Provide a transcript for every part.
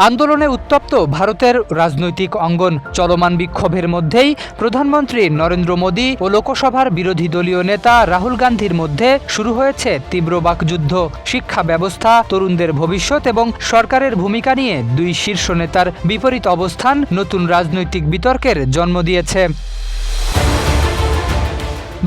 আন্দোলনে উত্তপ্ত ভারতের রাজনৈতিক অঙ্গন। চলমান বিক্ষোভের মধ্যেই প্রধানমন্ত্রী নরেন্দ্র মোদী ও লোকসভার বিরোধী দলীয় নেতা রাহুল গান্ধীর মধ্যে শুরু হয়েছে তীব্র বাকযুদ্ধ। শিক্ষা ব্যবস্থা, তরুণদের ভবিষ্যৎ এবং সরকারের ভূমিকা নিয়ে দুই শীর্ষ নেতার বিপরীত অবস্থান নতুন রাজনৈতিক বিতর্কের জন্ম দিয়েছে।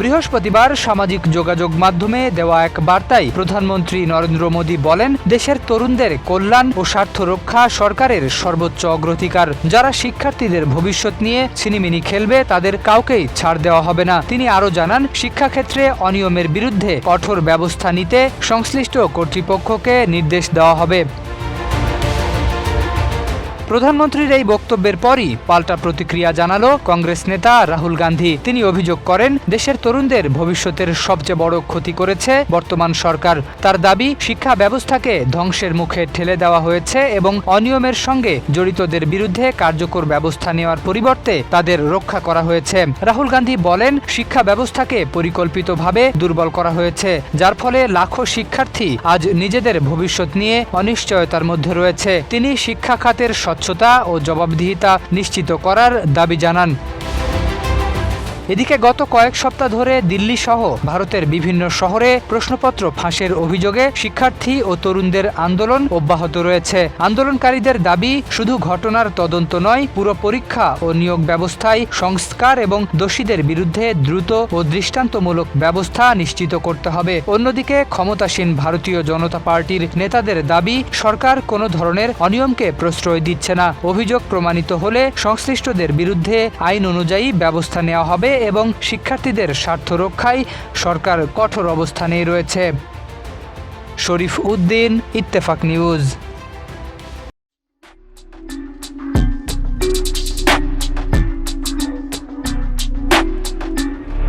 বৃহস্পতিবার সামাজিক যোগাযোগ মাধ্যমে দেওয়া এক বার্তায় প্রধানমন্ত্রী নরেন্দ্র মোদী বলেন, দেশের তরুণদের কল্যাণ ও স্বার্থ রক্ষা সরকারের সর্বোচ্চ অগ্রাধিকার। যারা শিক্ষার্থীদের ভবিষ্যৎ নিয়ে ছিনিমিনি খেলবে তাদের কাউকেই ছাড় দেওয়া হবে না। তিনি আরও জানান, শিক্ষাক্ষেত্রে অনিয়মের বিরুদ্ধে কঠোর ব্যবস্থা নিতে সংশ্লিষ্ট কর্তৃপক্ষকে নির্দেশ দেওয়া হবে। প্রধানমন্ত্রীর এই বক্তব্যের পরই পাল্টা প্রতিক্রিয়া জানালো কংগ্রেস নেতা রাহুল গান্ধী। তিনি অভিযোগ করেন, দেশের তরুণদের ভবিষ্যতের সবচেয়ে বড় ক্ষতি করেছে বর্তমান সরকার। তার দাবি, শিক্ষা ব্যবস্থাকে ধ্বংসের মুখে ঠেলে দেওয়া হয়েছে এবং অনিয়মের সঙ্গে জড়িতদের বিরুদ্ধে কার্যকর ব্যবস্থা নেওয়ার পরিবর্তে তাদের রক্ষা করা হয়েছে। রাহুল গান্ধী বলেন, শিক্ষা ব্যবস্থাকে পরিকল্পিতভাবে দুর্বল করা হয়েছে, যার ফলে লাখো শিক্ষার্থী আজ নিজেদের ভবিষ্যৎ নিয়ে অনিশ্চয়তার মধ্যে রয়েছে। তিনি শিক্ষা খাতের স্বচ্ছতা ও জবাবদিহিতা নিশ্চিত করার দাবি জানান। এদিকে গত কয়েক সপ্তাহ ধরে দিল্লি সহ ভারতের বিভিন্ন শহরে প্রশ্নপত্র ফাঁসের অভিযোগে শিক্ষার্থী ও তরুণদের আন্দোলন অব্যাহত রয়েছে। আন্দোলনকারীদের দাবি, শুধু ঘটনার তদন্ত নয়, পুরো পরীক্ষা ও নিয়োগ ব্যবস্থায় সংস্কার এবং দোষীদের বিরুদ্ধে দ্রুত ও দৃষ্টান্তমূলক ব্যবস্থা নিশ্চিত করতে হবে। অন্যদিকে ক্ষমতাসীন ভারতীয় জনতা পার্টির নেতাদের দাবি, সরকার কোনো ধরনের অনিয়মকে প্রশ্রয় দিচ্ছে না। অভিযোগ প্রমাণিত হলে সংশ্লিষ্টদের বিরুদ্ধে আইন অনুযায়ী ব্যবস্থা নেওয়া হবে এবং শিক্ষার্থীদের স্বার্থ রক্ষায় সরকার কঠোর অবস্থানেই রয়েছে। শরীফ উদ্দিন, ইত্তেফাক নিউজ।